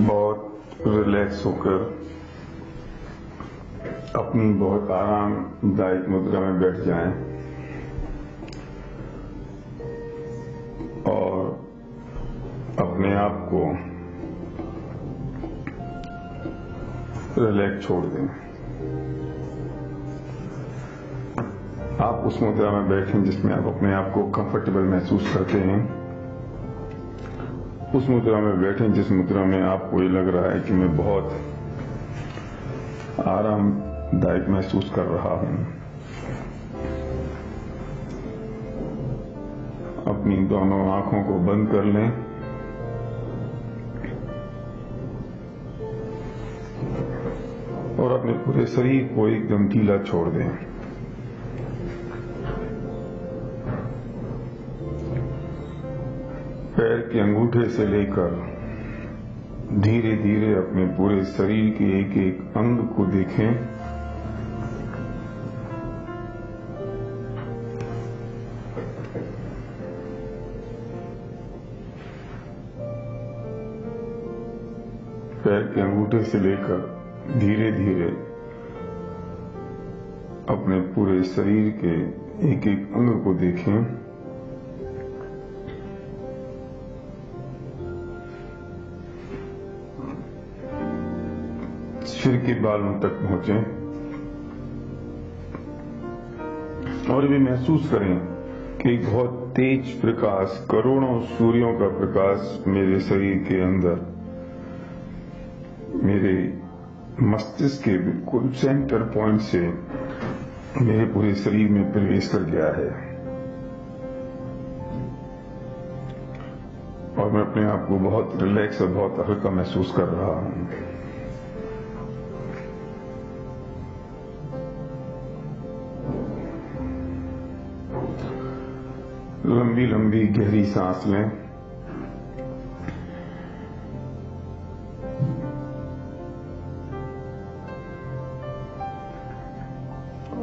बहुत रिलैक्स होकर अपनी बहुत आरामदायक मुद्रा में बैठ जाएं और अपने आप को रिलैक्स छोड़ दें। आप उस मुद्रा में बैठें जिसमें आप अपने आप को कंफर्टेबल महसूस करते हैं। उस मुद्रा में बैठें जिस मुद्रा में आपको ये लग रहा है कि मैं बहुत आरामदायक महसूस कर रहा हूं। अपनी दोनों आंखों को बंद कर लें और अपने पूरे शरीर को एकदम ढीला छोड़ दें। पैर के अंगूठे से लेकर धीरे धीरे अपने पूरे शरीर के एक एक अंग को देखें। पैर के अंगूठे से लेकर धीरे धीरे अपने पूरे शरीर के एक एक अंग को देखें। सिर के बालों तक पहुंचे और भी महसूस करें कि एक बहुत तेज प्रकाश, करोड़ों सूर्यों का प्रकाश मेरे शरीर के अंदर, मेरे मस्तिष्क के बिल्कुल सेंटर पॉइंट से मेरे पूरे शरीर में प्रवेश कर गया है और मैं अपने आप को बहुत रिलैक्स और बहुत हल्का महसूस कर रहा हूं। लंबी लंबी गहरी सांस लें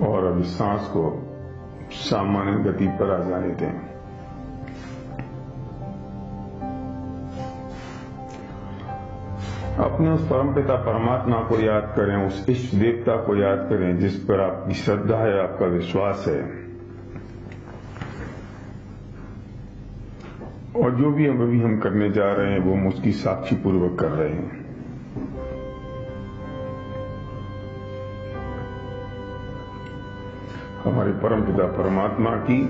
और अब इस सांस को सामान्य गति पर आ जाने दें। अपने उस परमपिता परमात्मा को याद करें, उस इष्ट देवता को याद करें जिस पर आपकी श्रद्धा है, आपका विश्वास है। और जो भी अभी हम करने जा रहे हैं वो हम उसकी साक्षी पूर्वक कर रहे हैं। हमारे परमपिता परमात्मा की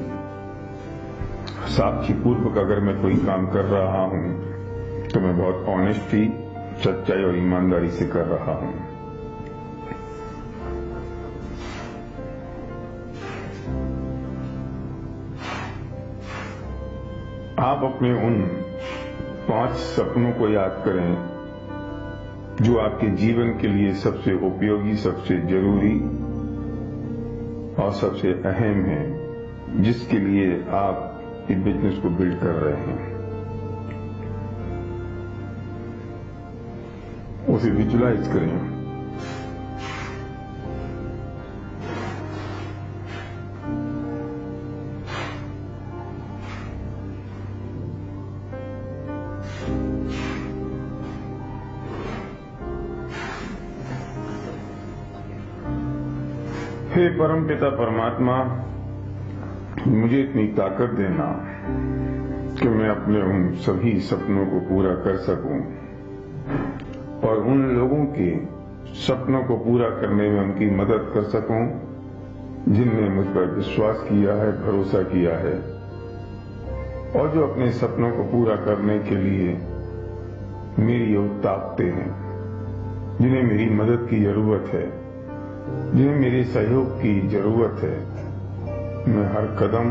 साक्षी पूर्वक अगर मैं कोई काम कर रहा हूं तो मैं बहुत ऑनेस्टी, सच्चाई और ईमानदारी से कर रहा हूं। आप अपने उन 5 सपनों को याद करें जो आपके जीवन के लिए सबसे उपयोगी, सबसे जरूरी और सबसे अहम है, जिसके लिए आप इस बिजनेस को बिल्ड कर रहे हैं। उसे विजुलाइज करें। हे परमपिता परमात्मा, मुझे इतनी ताकत देना कि मैं अपने उन सभी सपनों को पूरा कर सकूं और उन लोगों के सपनों को पूरा करने में उनकी मदद कर सकूं जिनने मुझ पर विश्वास किया है, भरोसा किया है और जो अपने सपनों को पूरा करने के लिए मेरी ओर ताकते हैं, जिन्हें मेरी मदद की जरूरत है, जिन्हें मेरे सहयोग की जरूरत है। मैं हर कदम,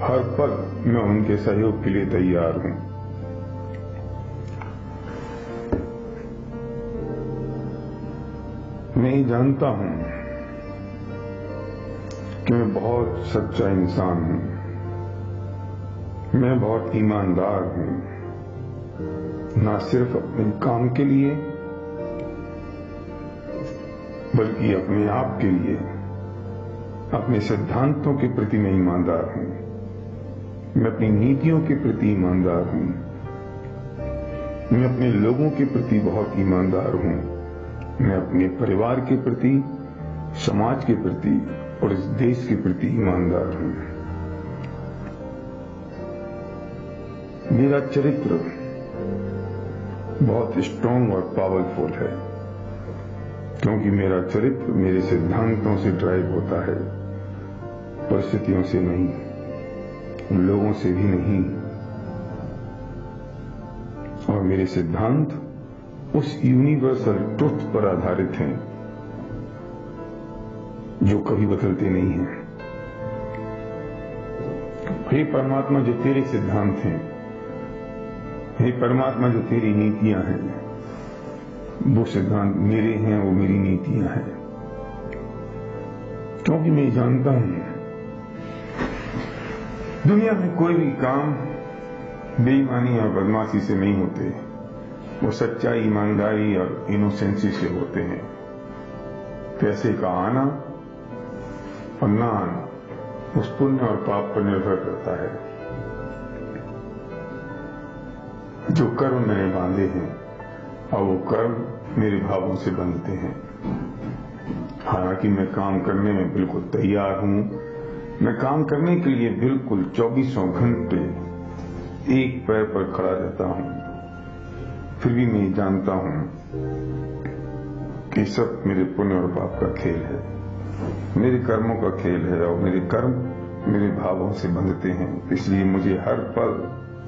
हर पल मैं उनके सहयोग के लिए तैयार हूं। मैं ये जानता हूं कि मैं बहुत सच्चा इंसान हूं, मैं बहुत ईमानदार हूं, ना सिर्फ अपने काम के लिए बल्कि अपने आप के लिए, अपने सिद्धांतों के प्रति मैं ईमानदार हूं। मैं अपनी नीतियों के प्रति ईमानदार हूं। मैं अपने लोगों के प्रति बहुत ईमानदार हूं। मैं अपने परिवार के प्रति, समाज के प्रति और इस देश के प्रति ईमानदार हूं। मेरा चरित्र बहुत स्ट्रांग और पावरफुल है, क्योंकि मेरा चरित्र मेरे सिद्धांतों से ड्राइव होता है, परिस्थितियों से नहीं, लोगों से भी नहीं। और मेरे सिद्धांत उस यूनिवर्सल ट्रुथ पर आधारित हैं जो कभी बदलते नहीं हैं। हे परमात्मा, जो तेरे सिद्धांत हैं, हे परमात्मा, जो तेरी नीतियां हैं, वो सिद्धांत मेरे हैं, वो मेरी नीतियां हैं। क्योंकि मैं जानता हूं दुनिया में कोई भी काम बेईमानी और बदमाशी से नहीं होते, वो सच्चाई, ईमानदारी और इनोसेंसी से होते हैं। पैसे का आना और ना आना उस पुण्य और पाप पर निर्भर करता है जो कर्म मैंने बांधे हैं, और वो कर्म मेरे भावों से बनते हैं। हालांकि मैं काम करने में बिल्कुल तैयार हूं, मैं काम करने के लिए बिल्कुल 24 घंटे एक पैर पर खड़ा रहता हूं, फिर भी मैं जानता हूं कि सब मेरे पुण्य और पाप का खेल है, मेरे कर्मों का खेल है, और मेरे कर्म मेरे भावों से बंधते हैं। इसलिए मुझे हर पल,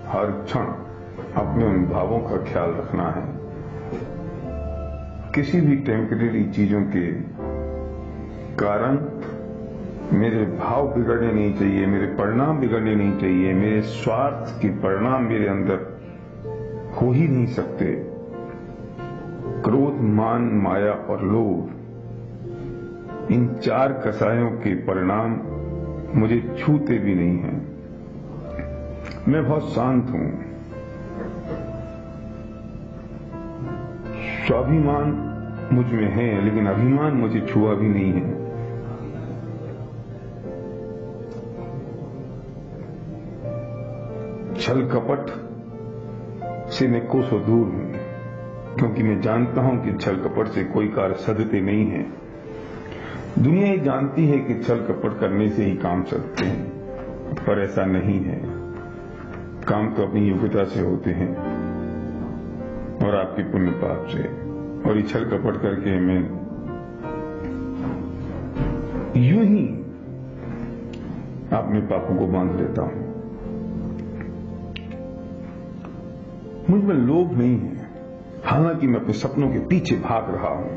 हर क्षण अपने उन भावों का ख्याल रखना है। किसी भी टेम्परेरी चीजों के कारण मेरे भाव बिगड़ने नहीं चाहिए, मेरे परिणाम बिगड़ने नहीं चाहिए, मेरे स्वार्थ के परिणाम मेरे अंदर हो ही नहीं सकते। क्रोध, मान, माया और लोभ, इन 4 कसायों के परिणाम मुझे छूते भी नहीं हैं। मैं बहुत शांत हूं। स्वाभिमान मुझ में है, लेकिन अभिमान मुझे छुआ भी नहीं है। छल कपट से मैं कोसों दूर हूं, क्योंकि मैं जानता हूं कि छल कपट से कोई कार्य सधते नहीं है। दुनिया ये जानती है कि छल कपट करने से ही काम चलते हैं, पर ऐसा नहीं है। काम तो अपनी योग्यता से होते हैं और आपके पुण्य पाप से। और ये छल कपट करके मैं यूं ही अपने पापों को बांध लेता हूं। मुझ में लोभ नहीं है, हालांकि मैं अपने सपनों के पीछे भाग रहा हूं,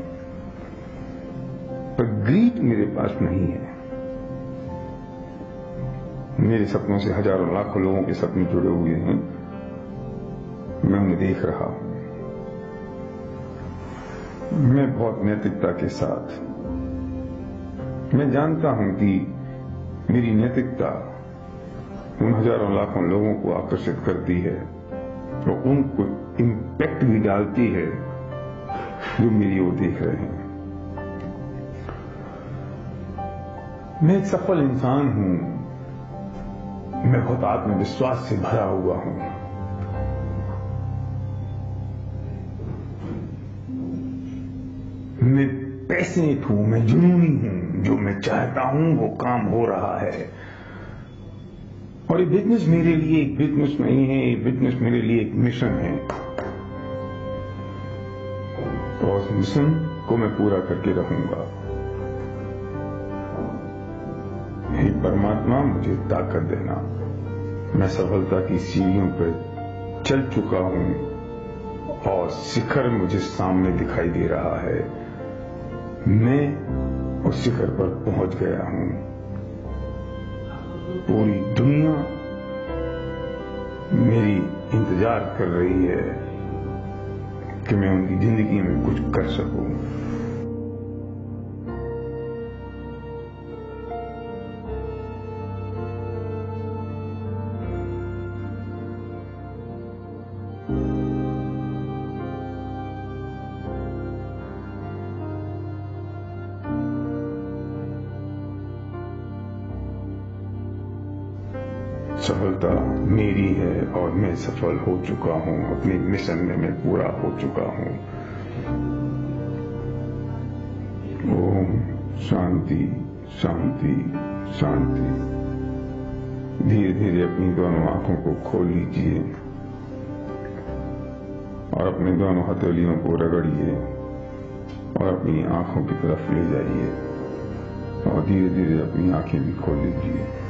पर ग्रीड मेरे पास नहीं है। मेरे सपनों से हजारों लाखों लोगों के सपने जुड़े हुए हैं, मैं उन्हें देख रहा हूं। मैं बहुत नैतिकता के साथ, मैं जानता हूं कि मेरी नैतिकता उन हजारों लाखों लोगों को आकर्षित करती है और उनको इम्पैक्ट भी डालती है जो मेरी ओर देख रहे हैं। मैं एक सफल इंसान हूं, मैं बहुत आत्मविश्वास से भरा हुआ हूं। मैं पैशनेट हूं, मैं जुनूनी हूं, जो मैं चाहता हूं वो काम हो रहा है। और ये बिजनेस मेरे लिए एक बिजनेस नहीं है, ये बिजनेस मेरे लिए एक मिशन है, और उस मिशन को मैं पूरा करके रहूंगा। हे परमात्मा, मुझे ताकत देना। मैं सफलता की सीढ़ियों पर चल चुका हूं और शिखर मुझे सामने दिखाई दे रहा है। मैं उस शिखर पर पहुंच गया हूं। पूरी दुनिया मेरी इंतजार कर रही है कि मैं उनकी जिंदगी में कुछ कर सकूं। सफलता मेरी है और मैं सफल हो चुका हूं, अपने मिशन में मैं पूरा हो चुका हूं। ओम शांति शांति शांति। धीरे धीरे अपनी दोनों आंखों को खोल लीजिए और अपने दोनों हथेलियों को रगड़िए और अपनी आंखों की तरफ ले जाइए और धीरे धीरे अपनी आंखें भी खोल लीजिए।